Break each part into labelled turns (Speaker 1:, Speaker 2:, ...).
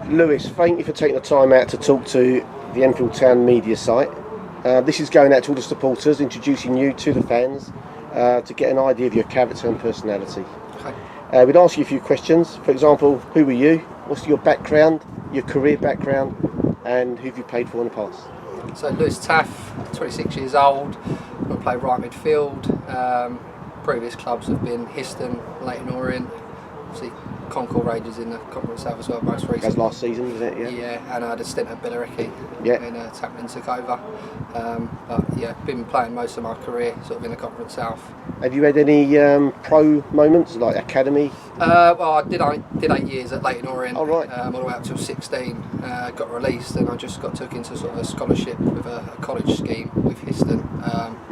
Speaker 1: Lewis, thank you for taking the time out to talk to the Enfield Town media site. This is going out to all the supporters, introducing you to the fans to get an idea of your character and personality.
Speaker 2: Okay.
Speaker 1: We'd ask you a few questions. For example, who were you? What's your background, your career background, and who have you played for in the past?
Speaker 2: So Lewis Taffe, 26 years old. I play right midfield. Previous clubs have been Histon, Leyton Orient, obviously Concord Rangers in the Conference South as well most recently.
Speaker 1: That's last season, was it?
Speaker 2: Yeah, and I had a stint at Billericay
Speaker 1: Yeah.
Speaker 2: when Tappman took over. But yeah, been playing most of my career sort of in the Conference South.
Speaker 1: Have you had any pro moments, like academy?
Speaker 2: Well, I did 8 years at Leyton Orient,
Speaker 1: Oh, right.
Speaker 2: all the way up till 16. Got released, and I just got took into sort of a scholarship with a college scheme with Histon.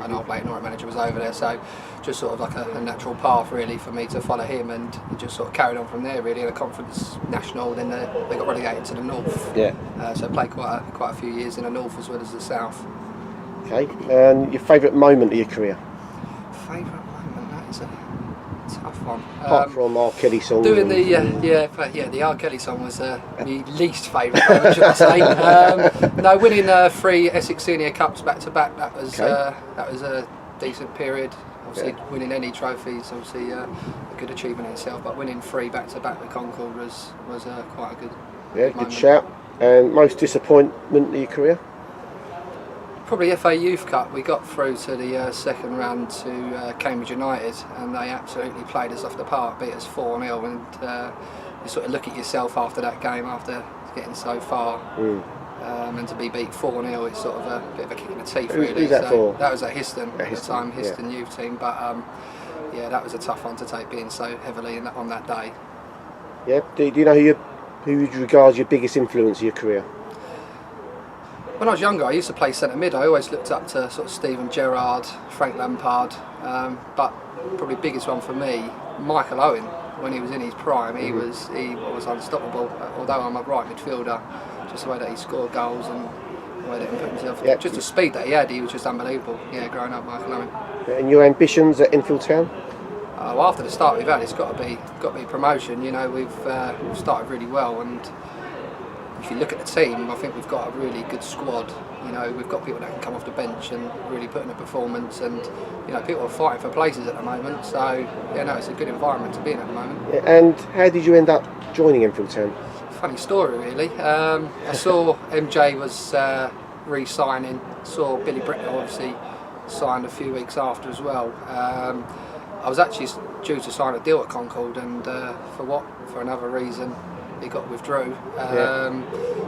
Speaker 2: An old Leyton Orient manager was over there, so just sort of like a natural path really for me to follow him, and it just sort of carried on from there really. In a conference national, then they got relegated to the north.
Speaker 1: Yeah.
Speaker 2: So I played quite a few years in the north as well as the south.
Speaker 1: Okay. And your favourite moment of your career?
Speaker 2: Favourite moment? That is a tough one.
Speaker 1: Apart from R. Kelly song.
Speaker 2: Doing the the R. Kelly song was my least favourite moment, should I say? No, winning 3 Essex Senior Cups back to back. That was a decent period. Obviously, winning any trophies, obviously a good achievement in itself. But winning 3 back to back with Concord was quite a good.
Speaker 1: Good
Speaker 2: moment.
Speaker 1: shout. And most disappointment of your career?
Speaker 2: Probably FA Youth Cup. We got through to the second round to Cambridge United, and they absolutely played us off the park, beat us 4-0. And you sort of look at yourself after that game, after getting so far, and to be beat 4-0, it's sort of a bit of a kick in the teeth, really.
Speaker 1: Who's that for?
Speaker 2: That was at Histon at the
Speaker 1: Histon,
Speaker 2: time, Histon youth team. But yeah, that was a tough one to take, being so heavily on that day.
Speaker 1: Yeah. Do you know who would you regard as your biggest influence of your career?
Speaker 2: When I was younger, I used to play centre mid. I always looked up to sort of Steven Gerrard, Frank Lampard, but probably biggest one for me, Michael Owen. When he was in his prime, he was unstoppable. Although I'm a right midfielder, just the way that he scored goals and the way that he put himself, just the speed that he was just unbelievable. Yeah, growing up, Michael Owen.
Speaker 1: And your ambitions at Enfield Town?
Speaker 2: Well, after the start we've had, it's got to be promotion. You know, we've started really well, and if you look at the team, I think we've got a really good squad. You know, we've got people that can come off the bench and really put in a performance, and you know, people are fighting for places at the moment. So yeah, no, it's a good environment to be in at the moment.
Speaker 1: Yeah, and how did you end up joining Enfield Town?
Speaker 2: Funny story, really. I saw MJ was re-signing. Saw Billy Britnell obviously signed a few weeks after as well. I was actually due to sign a deal at Concord, and for another reason, he got withdrew.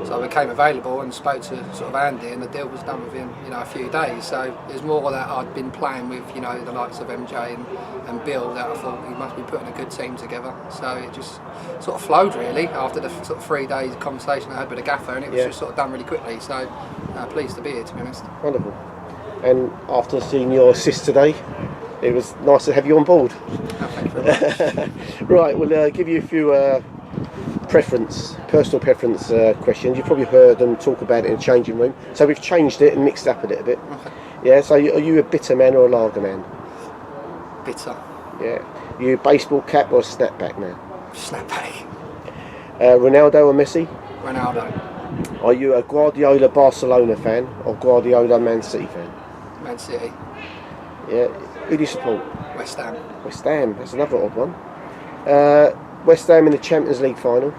Speaker 2: So I became available and spoke to sort of Andy, and the deal was done within a few days. So there's more that I'd been playing with the likes of MJ and Bill, that I thought he must be putting a good team together. So it just sort of flowed really after the sort of 3 days conversation I had with the gaffer, and it was just sort of done really quickly. So pleased to be here, to be honest.
Speaker 1: Wonderful. And after seeing your assist today, it was nice to have you on board.
Speaker 2: Oh, thank you very much.
Speaker 1: Right, we'll give you a few personal preference questions. You've probably heard them talk about it in the changing room. So we've changed it and mixed it up a little bit.
Speaker 2: Okay.
Speaker 1: Yeah, so are you a bitter man or a lager man?
Speaker 2: Bitter.
Speaker 1: Yeah. You a baseball cap or a snapback man?
Speaker 2: Snapback.
Speaker 1: Ronaldo or Messi?
Speaker 2: Ronaldo.
Speaker 1: Are you a Guardiola Barcelona fan or Guardiola Man City fan?
Speaker 2: Man City.
Speaker 1: Yeah. Who do you support?
Speaker 2: West Ham.
Speaker 1: West Ham. That's another odd one. West Ham in the Champions League final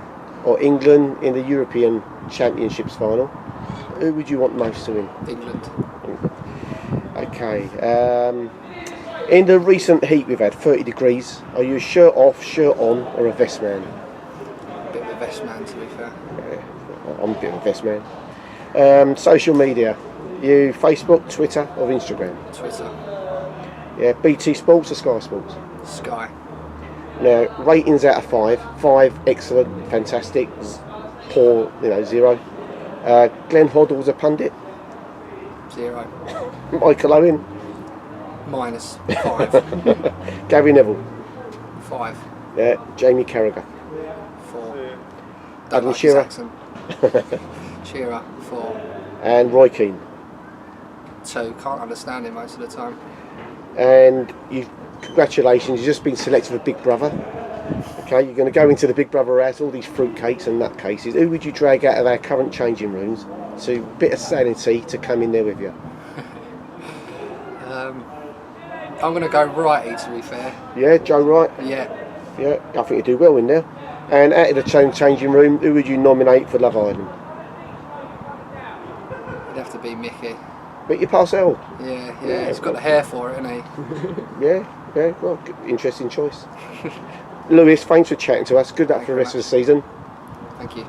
Speaker 1: or England in the European Championships final? Who would you want most to win?
Speaker 2: England.
Speaker 1: Okay. In the recent heat we've had, 30 degrees, are you a shirt off, shirt on, or a vest man?
Speaker 2: A bit of a vest man, to be fair.
Speaker 1: Yeah, I'm a bit of a vest man. Social media, you Facebook, Twitter, or Instagram?
Speaker 2: Twitter.
Speaker 1: Yeah, BT Sports or Sky Sports?
Speaker 2: Sky.
Speaker 1: Now, ratings out of 5. 5, excellent, fantastic. Poor, 0. Glenn Hoddle's a pundit.
Speaker 2: 0.
Speaker 1: Michael Owen.
Speaker 2: -5.
Speaker 1: Gary Neville.
Speaker 2: 5.
Speaker 1: Yeah, Jamie Carragher.
Speaker 2: 4.
Speaker 1: Alan Shearer.
Speaker 2: Shearer. 4.
Speaker 1: And Roy Keane.
Speaker 2: 2. Can't understand him most of the time.
Speaker 1: And congratulations, you've just been selected for Big Brother. Okay, you're going to go into the Big Brother house, all these fruitcakes and nutcases. Who would you drag out of our current changing rooms to bit of sanity to come in there with you?
Speaker 2: I'm going to go Righty, to be fair.
Speaker 1: Yeah, Joe Wright?
Speaker 2: Yeah.
Speaker 1: Yeah, I think you do well in there. And out of the changing room, who would you nominate for Love Island?
Speaker 2: It'd have to be Mickey.
Speaker 1: Mickey Parcell?
Speaker 2: Yeah, he's got the hair for it, hasn't he?
Speaker 1: Yeah, well, interesting choice. Lewis, thanks for chatting to us. Good luck for the rest of the season.
Speaker 2: Thank you.